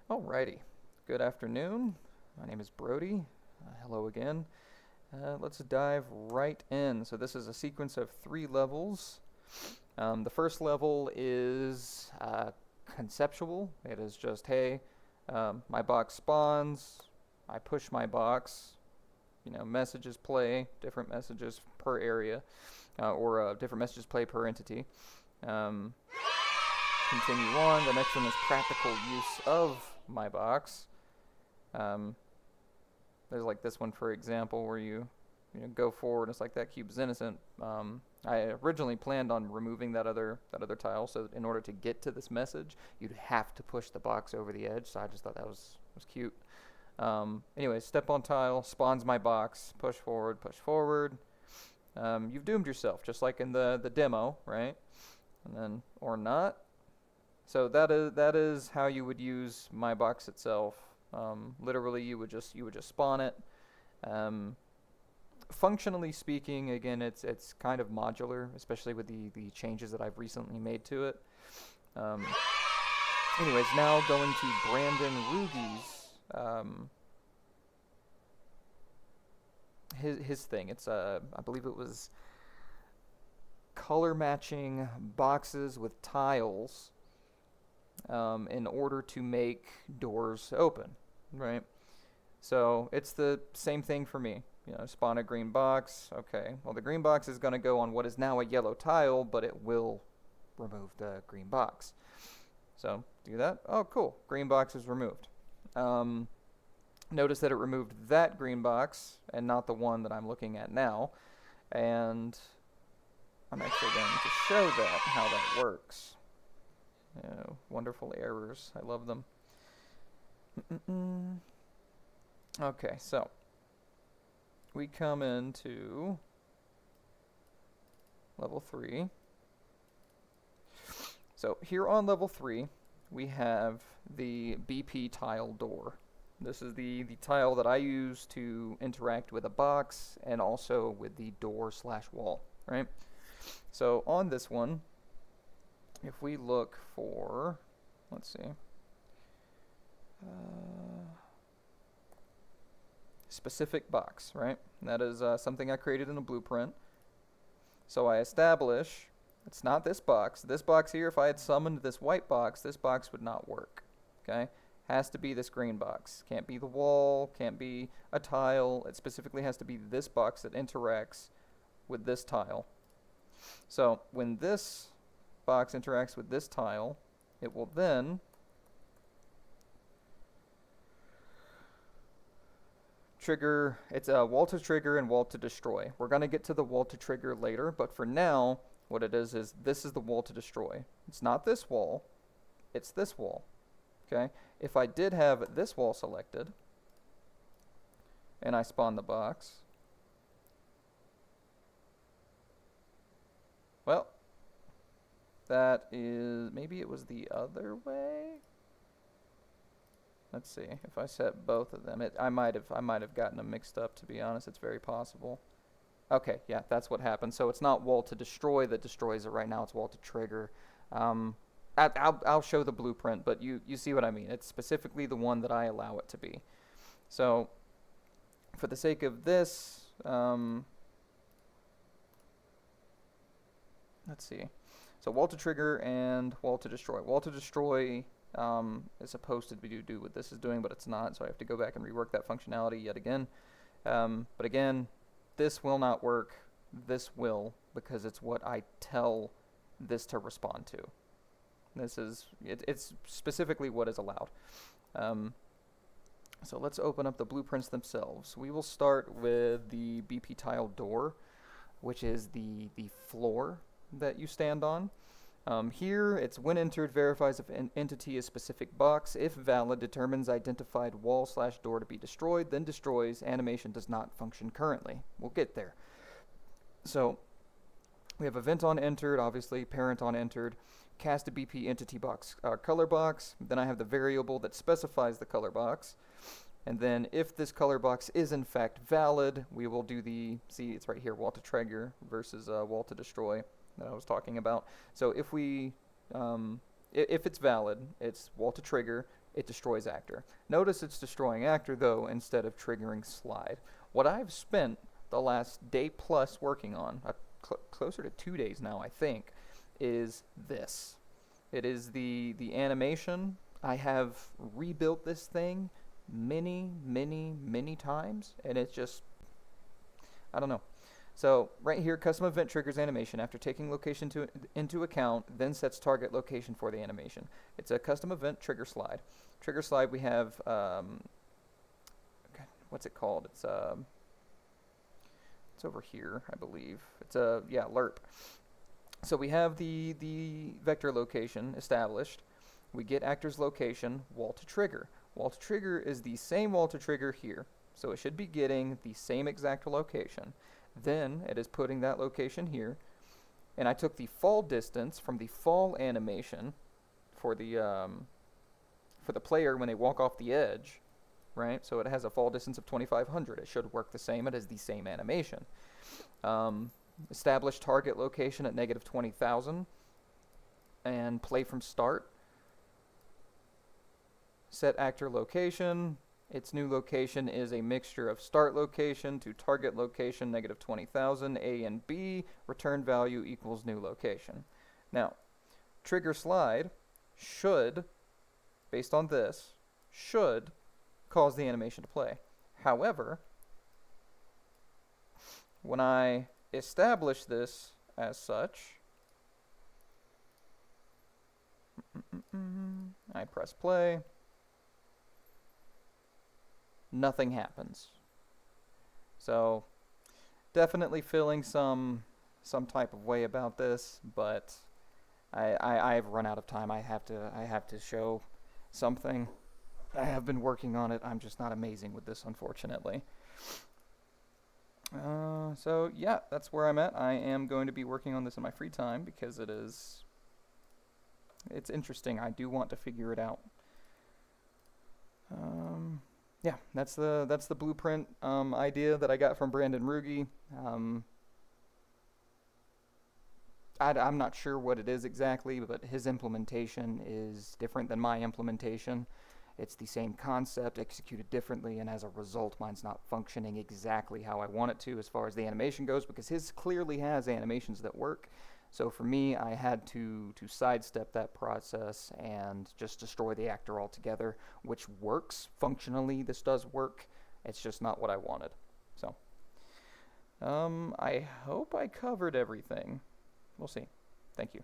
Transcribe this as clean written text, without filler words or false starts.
Alrighty, good afternoon. My name is Brody. Hello again. Let's dive right in. So this is a sequence of 3 levels. The first level is conceptual. It is just, hey, my box spawns, I push my box, messages play, different messages per area, or different messages play per entity. Um, Continue on. The next one is practical use of my box. Um, there's like this one, for example, where you go forward. It's like that cube is innocent. I originally planned on removing that other tile, so in order to get to this message, you'd have to push the box over the edge. So I just thought that was cute. Anyway, step on tile, spawns my box, push forward, push forward. You've doomed yourself, just like in the demo, right? And then or not. So that is how you would use my box itself. Literally, you would just spawn it. Um, Functionally speaking, again, it's kind of modular, especially with the changes that I've recently made to it. Um, Anyways, now going to Brandon Rugi's his thing. It's I believe it was color matching boxes with tiles in order to make doors open, right? So it's the same thing for me. Spawn a green box. Okay, well, the green box is going to go on what is now a yellow tile, but it will remove the green box. So do that. Oh, cool. Green box is removed. Um, Notice that it removed that green box and not the one that I'm looking at now. And I'm actually going to show that, how that works. Wonderful errors. I love them. Okay, so we come into level 3. So here on level 3, we have the BP tile door. This is the tile that I use to interact with a box and also with the door/wall, right? So on this one, if we look for, let's see, specific box, right? And that is something I created in a blueprint. So I establish it's not this box. This box here, if I had summoned this white box, this box would not work. Okay? Has to be this green box. Can't be the wall, can't be a tile. It specifically has to be this box that interacts with this tile. So when this box interacts with this tile, it will then trigger, it's a wall to trigger and wall to destroy. We're going to get to the wall to trigger later, but for now, what it is this is the wall to destroy. It's not this wall, it's this wall. Okay? If I did have this wall selected, and I spawn the box, well, that is, maybe it was the other way? Let's see. If I set both of them, I might have gotten them mixed up, to be honest. It's very possible. Okay, yeah, that's what happened. So it's not wall to destroy that destroys it right now. It's wall to trigger. I'll show the blueprint, but you see what I mean. It's specifically the one that I allow it to be. So for the sake of this, let's see. So wall to trigger and wall to destroy. Wall to destroy is supposed to do what this is doing, but it's not. So I have to go back and rework that functionality yet again. But again, this will not work. This will, because it's what I tell this to respond to. It's specifically what is allowed. So let's open up the blueprints themselves. We will start with the BP tile door, which is the floor that you stand on. Here, it's when entered, verifies if an entity is specific box. If valid, determines identified wall/door to be destroyed, then destroys. Animation does not function currently. We'll get there. So we have event on entered, obviously, parent on entered, cast a BP entity box, color box. Then I have the variable that specifies the color box. And then if this color box is in fact valid, we will do see, it's right here, wall to trigger versus wall to destroy that I was talking about. So if we, if it's valid, it's wall to trigger, it destroys actor. Notice it's destroying actor though instead of triggering slide. What I've spent the last day plus working on, closer to 2 days now I think, is this. It is the animation. I have rebuilt this thing many times, and it's just, I don't know. So right here, custom event triggers animation after taking location into account, then sets target location for the animation. It's a custom event trigger slide. Trigger slide, we have, okay, what's it called? It's over here, I believe. It's a, yeah, lerp. So we have the vector location established. We get actor's location, wall to trigger. Wall to trigger is the same wall to trigger here. So it should be getting the same exact location. Then it is putting that location here. And I took the fall distance from the fall animation for the player when they walk off the edge, right? So it has a fall distance of 2500. It should work the same. It is the same animation. Establish target location at negative 20,000 and play from start. Set actor location. Its new location is a mixture of start location to target location negative 20,000, A and B. Return value equals new location. Now, trigger slide should, based on this, should cause the animation to play. However, when I establish this as such, I press play, nothing happens. So definitely feeling some type of way about this, but I've run out of time. I have to show something. I have been working on it. I'm just not amazing with this, unfortunately. So yeah, that's where I'm at. I am going to be working on this in my free time because it's interesting. I do want to figure it out. Yeah, that's the blueprint idea that I got from Brandon Ruge. I'm not sure what it is exactly, but his implementation is different than my implementation. It's the same concept, executed differently, and as a result, mine's not functioning exactly how I want it to as far as the animation goes, because his clearly has animations that work. So for me, I had to sidestep that process and just destroy the actor altogether, which works. Functionally, this does work. It's just not what I wanted. So, I hope I covered everything. We'll see. Thank you.